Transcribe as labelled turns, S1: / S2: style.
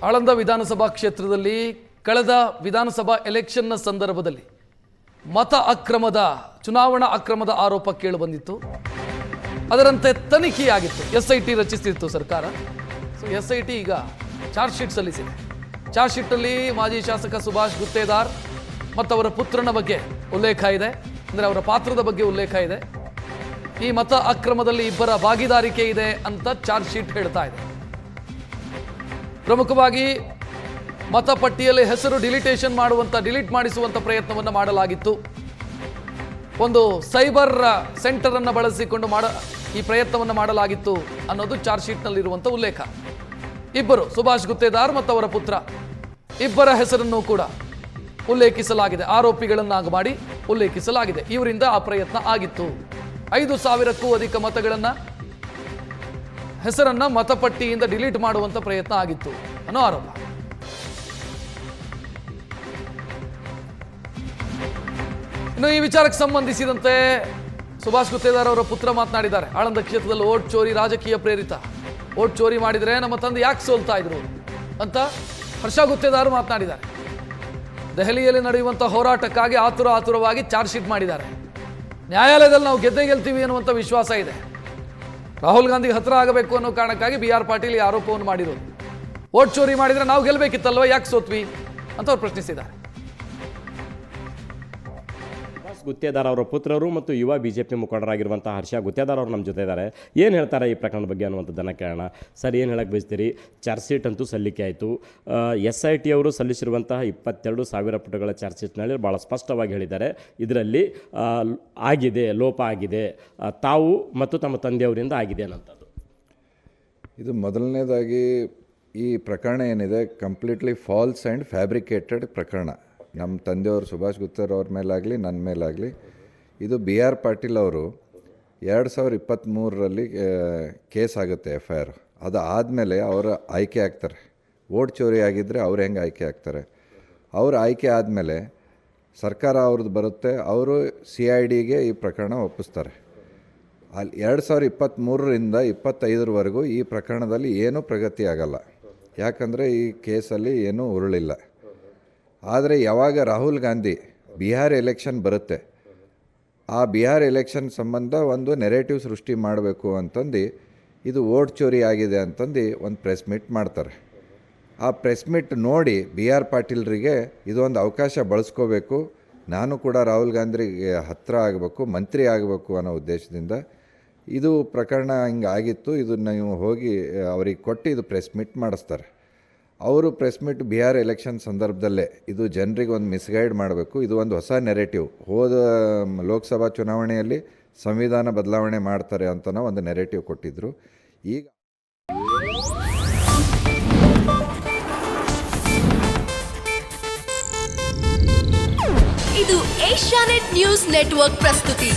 S1: ಆಳಂದ ವಿಧಾನಸಭಾ ಕ್ಷೇತ್ರದಲ್ಲಿ ಕಳೆದ ವಿಧಾನಸಭಾ ಎಲೆಕ್ಷನ್ನ ಸಂದರ್ಭದಲ್ಲಿ ಚುನಾವಣಾ ಅಕ್ರಮದ ಆರೋಪ ಕೇಳಿಬಂದಿತ್ತು. ಅದರಂತೆ ತನಿಖೆಯಾಗಿತ್ತು. SIT ರಚಿಸಿತ್ತು ಸರ್ಕಾರ. ಸೊ SIT ಈಗ ಚಾರ್ಜ್ ಶೀಟ್ ಸಲ್ಲಿಸಿದೆ. ಚಾರ್ಜ್ ಶೀಟಲ್ಲಿ ಮಾಜಿ ಶಾಸಕ ಸುಭಾಷ್ ಗುತ್ತೇದಾರ್ ಮತ್ತು ಅವರ ಪುತ್ರನ ಬಗ್ಗೆ ಉಲ್ಲೇಖ ಇದೆ, ಅಂದರೆ ಅವರ ಪಾತ್ರದ ಬಗ್ಗೆ ಉಲ್ಲೇಖ ಇದೆ. ಈ ಮತ ಅಕ್ರಮದಲ್ಲಿ ಇಬ್ಬರ ಭಾಗಿದಾರಿಕೆ ಇದೆ ಅಂತ ಚಾರ್ಜ್ ಶೀಟ್ ಹೇಳ್ತಾ ಇದೆ. ಪ್ರಮುಖವಾಗಿ ಮತಪಟ್ಟಿಯಲ್ಲಿ ಹೆಸರು ಡಿಲೀಟ್ ಮಾಡಿಸುವಂತ ಪ್ರಯತ್ನವನ್ನು ಮಾಡಲಾಗಿತ್ತು. ಒಂದು ಸೈಬರ್ ಸೆಂಟರ್ ಅನ್ನು ಬಳಸಿಕೊಂಡು ಈ ಪ್ರಯತ್ನವನ್ನು ಮಾಡಲಾಗಿತ್ತು ಅನ್ನೋದು ಚಾರ್ಜ್ ಶೀಟ್ನಲ್ಲಿರುವಂಥ ಉಲ್ಲೇಖ. ಇಬ್ಬರು ಸುಭಾಷ್ ಗುತ್ತೇದಾರ್ ಮತ್ತು ಅವರ ಪುತ್ರ ಇಬ್ಬರ ಹೆಸರನ್ನು ಕೂಡ ಉಲ್ಲೇಖಿಸಲಾಗಿದೆ, ಆರೋಪಿಗಳನ್ನಾಗಿ ಮಾಡಿ ಉಲ್ಲೇಖಿಸಲಾಗಿದೆ. ಇವರಿಂದ ಆ ಪ್ರಯತ್ನ ಆಗಿತ್ತು. 5,000ಕ್ಕೂ ಅಧಿಕ ಹೆಸರನ್ನ ಮತಪಟ್ಟಿಯಿಂದ ಡಿಲೀಟ್ ಮಾಡುವಂತ ಪ್ರಯತ್ನ ಆಗಿತ್ತು ಅನ್ನೋ ಆರೋಪ. ಇನ್ನು ಈ ವಿಚಾರಕ್ಕೆ ಸಂಬಂಧಿಸಿದಂತೆ ಸುಭಾಷ್ ಗುತ್ತೇದಾರ್ ಅವರ ಪುತ್ರ ಮಾತನಾಡಿದ್ದಾರೆ. ಆಳಂದ ಕ್ಷೇತ್ರದಲ್ಲಿ ಓಟ್ ಚೋರಿ ರಾಜಕೀಯ ಪ್ರೇರಿತ, ಓಟ್ ಚೋರಿ ಮಾಡಿದರೆ ನಮ್ಮ ತಂದೆ ಯಾಕೆ ಸೋಲ್ತಾ ಇದ್ರು ಅಂತ ಹರ್ಷ ಗುತ್ತೇದಾರ್ ಮಾತನಾಡಿದ್ದಾರೆ. ದೆಹಲಿಯಲ್ಲಿ ನಡೆಯುವಂತಹ ಹೋರಾಟಕ್ಕಾಗಿ ಆತುರವಾಗಿ ಚಾರ್ಜ್ ಶೀಟ್ ಮಾಡಿದ್ದಾರೆ. ನ್ಯಾಯಾಲಯದಲ್ಲಿ ನಾವು ಗೆಲ್ತೀವಿ ಅನ್ನುವಂಥ ವಿಶ್ವಾಸ ಇದೆ. ರಾಹುಲ್ ಗಾಂಧಿಗೆ ಹತ್ರ ಆಗಬೇಕು ಅನ್ನೋ ಕಾರಣಕ್ಕಾಗಿ BR ಪಾಟೀಲ್ ಈ ಆರೋಪವನ್ನು ಮಾಡಿರೋದು. ಓಟ್ ಚೋರಿ ಮಾಡಿದ್ರೆ ನಾವು ಗೆಲ್ಲಬೇಕಿತ್ತಲ್ವ, ಯಾಕೆ ಸೋತ್ವಿ ಅಂತ ಅವ್ರು ಪ್ರಶ್ನಿಸಿದ್ದಾರೆ.
S2: ಗುತ್ತೇದಾರ್ ಅವರ ಪುತ್ರರು ಮತ್ತು ಯುವ BJP ಮುಖಂಡರಾಗಿರುವಂಥ ಹರ್ಷ ಗುತ್ತೇದಾರ್ ಅವರು ನಮ್ಮ ಜೊತೆ ಇದ್ದಾರೆ. ಏನು ಹೇಳ್ತಾರೆ ಈ ಪ್ರಕರಣದ ಬಗ್ಗೆ ಅನ್ನುವಂಥದ್ದನ್ನು ಕೇಳೋಣ. ಸರ್, ಏನು ಹೇಳಕ್ಕೆ ಬಯಸ್ತೀರಿ? ಚಾರ್ಜ್ ಶೀಟ್ ಅಂತೂ ಸಲ್ಲಿಕೆ ಆಯಿತು. SIT ಅವರು ಸಲ್ಲಿಸಿರುವಂತಹ 22,000 ಪುಟಗಳ ಚಾರ್ಜ್ ಶೀಟ್ನಲ್ಲಿ ಭಾಳ ಸ್ಪಷ್ಟವಾಗಿ ಹೇಳಿದ್ದಾರೆ, ಇದರಲ್ಲಿ ಲೋಪ ಆಗಿದೆ, ತಾವು ಮತ್ತು ತಮ್ಮ ತಂದೆಯವರಿಂದ ಆಗಿದೆ ಅನ್ನೋಂಥದ್ದು.
S3: ಇದು ಮೊದಲನೇದಾಗಿ ಈ ಪ್ರಕರಣ ಏನಿದೆ ಕಂಪ್ಲೀಟ್ಲಿ ಫಾಲ್ಸ್ ಆ್ಯಂಡ್ ಫ್ಯಾಬ್ರಿಕೇಟೆಡ್ ಪ್ರಕರಣ. ನಮ್ಮ ತಂದೆಯವರು ಸುಭಾಷ್ ಗುತ್ತೇದಾರ್ ಅವ್ರ ಮೇಲಾಗಲಿ ನನ್ನ ಮೇಲಾಗಲಿ ಇದು BR ಪಾಟೀಲ್ ಅವರು 2023ರಲ್ಲಿ ಕೇಸ್ ಆಗುತ್ತೆ FIR. ಅದು ಆದಮೇಲೆ ಅವರು ಆಯ್ಕೆ ಆಗ್ತಾರೆ. ಓಟ್ ಚೋರಿ ಆಗಿದ್ದರೆ ಅವ್ರು ಹೆಂಗೆ ಆಯ್ಕೆ ಆಗ್ತಾರೆ? ಅವರು ಆಯ್ಕೆ ಆದಮೇಲೆ ಸರ್ಕಾರ ಅವ್ರದ್ದು ಬರುತ್ತೆ, ಅವರು CIDಗೆ ಈ ಪ್ರಕರಣ ಒಪ್ಪಿಸ್ತಾರೆ. ಅಲ್ಲಿ 2023ರಿಂದ 25ರವರೆಗೂ ಈ ಪ್ರಕರಣದಲ್ಲಿ ಏನೂ ಪ್ರಗತಿ ಆಗಲ್ಲ. ಯಾಕಂದರೆ ಈ ಕೇಸಲ್ಲಿ ಏನೂ ಉರುಳಿಲ್ಲ. ಆದರೆ ಯಾವಾಗ ರಾಹುಲ್ ಗಾಂಧಿ ಬಿಹಾರ್ ಎಲೆಕ್ಷನ್ ಬರುತ್ತೆ, ಆ ಬಿಹಾರ್ ಎಲೆಕ್ಷನ್ ಸಂಬಂಧ ಒಂದು ನೆರೇಟಿವ್ ಸೃಷ್ಟಿ ಮಾಡಬೇಕು ಅಂತಂದು ಇದು ಓಟ್ ಚೋರಿ ಆಗಿದೆ ಅಂತಂದು ಒಂದು ಪ್ರೆಸ್ ಮೀಟ್ ಮಾಡ್ತಾರೆ. ಆ ಪ್ರೆಸ್ ಮೀಟ್ ನೋಡಿ BR ಪಾಟೀಲ್ರಿಗೆ ಇದೊಂದು ಅವಕಾಶ ಬಳಸ್ಕೋಬೇಕು, ನಾನು ಕೂಡ ರಾಹುಲ್ ಗಾಂಧಿಗೆ ಹತ್ತಿರ ಆಗಬೇಕು, ಮಂತ್ರಿ ಆಗಬೇಕು ಅನ್ನೋ ಉದ್ದೇಶದಿಂದ ಇದು ಪ್ರಕರಣ ಹಿಂಗೆ ಆಗಿತ್ತು. ಇದನ್ನು ನೀವು ಹೋಗಿ ಅವ್ರಿಗೆ ಕೊಟ್ಟು ಇದು ಪ್ರೆಸ್ ಮೀಟ್ ಮಾಡಿಸ್ತಾರೆ. ಅವರು ಪ್ರೆಸ್ ಮೀಟ್ ಬಿಹಾರ್ ಎಲೆಕ್ಷನ್ ಸಂದರ್ಭದಲ್ಲೇ ಇದು ಜನರಿಗೆ ಒಂದು ಮಿಸ್ಗೈಡ್ ಮಾಡಬೇಕು, ಇದು ಒಂದು ಹೊಸ ನೆರೇಟಿವ್, ಹೋದ ಲೋಕಸಭಾ ಚುನಾವಣೆಯಲ್ಲಿ ಸಂವಿಧಾನ ಬದಲಾವಣೆ ಮಾಡ್ತಾರೆ ಅಂತನೋ ಒಂದು ನೆರೇಟಿವ್ ಕೊಟ್ಟಿದ್ದರು. ಈಗ
S4: ಇದು ಏಷ್ಯಾನೆಟ್ ನ್ಯೂಸ್ ನೆಟ್ವರ್ಕ್ ಪ್ರಸ್ತುತಿ.